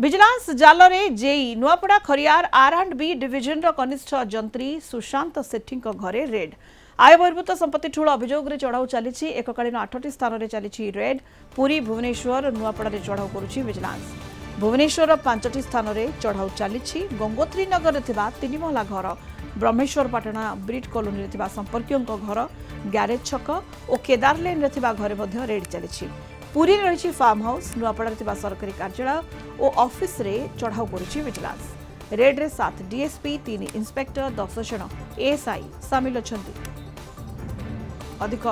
Vigilance जालरे JE Nuapada Khariar R&B division कनिष्ठ जंत्री सुशांत सेठी घरे रेड आय बहिर्भूत संपत्ति ठूल अभियोग चढ़ाऊ चली एककालीन 8टी स्थान में चली रेड पुरी भुवनेश्वर नुआपड़ा चढ़ाऊ करुच्ची विजिलेंस भुवनेश्वर 5टी स्थान में चढ़ाऊ चली गंगोत्री नगर में 3 महला घर ब्रह्मेश्वर पाटना ब्रिट कॉलोनी में संपर्कियों घर ग्यारेज छक और केदार लेन में घरे रेड चली पुरी रही फार्म हाउस नुआपड़ा सरकारी कार्यालय और ऑफिस रे चढ़ाऊ करुच्ची विजिलेंस रेड रे 7 डीएसपी 3 इंस्पेक्टर 10 जन एएसआई सामिल अछंती। अधिक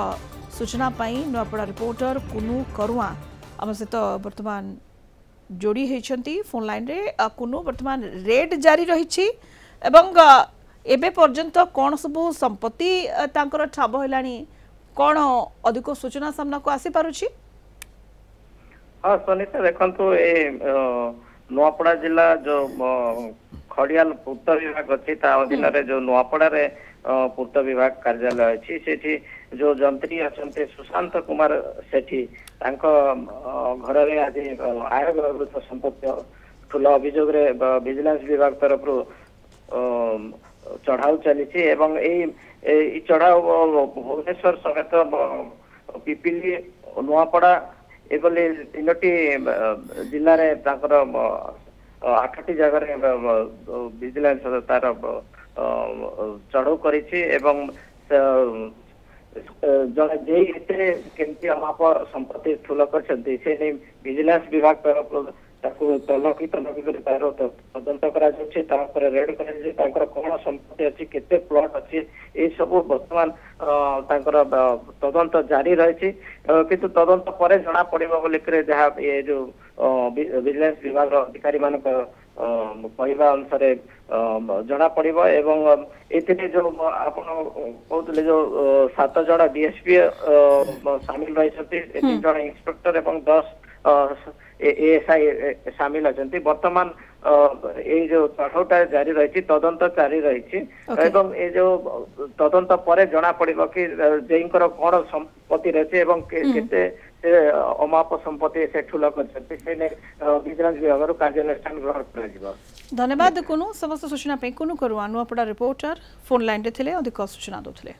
सूचना पाई नुआपड़ा रिपोर्टर कुनु करुआ आम सहित वर्तमान जोड़ी होती फोन लाइन रे कुनु वर्तमान रेड जारी रही एवं एबे पर्यंत कौन सबू संपत्ति तांकर ठाब होलानी कौन अधिक सूचना सामना को आसी पारुची। हाँ सुनीता देखो ये नुआपड़ा जिला जो खड़ियाल पूर्त विभाग अच्छी अधीन जो नुआपड़ा पूर्त विभाग कार्यालय अच्छी से जो जंत्री अच्छा सुशांत कुमार सेठी घर आज आय बहिर्भूत संपत्ति ठूल अभियोग विजिलेंस विभाग तरफ चढ़ाऊ चली चढ़ाऊ भुवनेश्वर समेत पिपिली नुआपड़ा एभली 3टी जिले में 8टी जगह विजिलेंस तार चढ़ाऊ करी जड़े जे केमती अमाप संपत्ति ठूल कर विजिलेंस विभाग तरफ तलकी तार तदंत कर रेड कर कौन संपत्ति अच्छी केते प्लॉट अच्छी ये सब बर्तमान तदंत जारी रही किंतु तदंत पर जना पड़े जहाँ ये जो विजिलेंस विभाग अधिकारी मान कहवा अनुसार जना पड़ो एवं ये जो आप कहते जो 7 जन डीएसपी सामिल रही 3 जन इंस्पेक्टर एवं 10 एएसआई सामिल अच्छा बर्तमान ये जो चढ़ाऊटा जारी रही तदंत जारी रही एवं ये जो तदंत पर जना पड़ो कि जेईंकर कौन संपत्ति रही केते अमाप संपत्ति से ठूल कर विजिलेंस विभाग कार्यानुष्ठान ग्रहण कर। धन्यवाद कुनु समस्त सूचना पे कुनु करुआ नुआपड़ा रिपोर्टर फोन लाइन रे थिले अधिक सूचना दोथिले।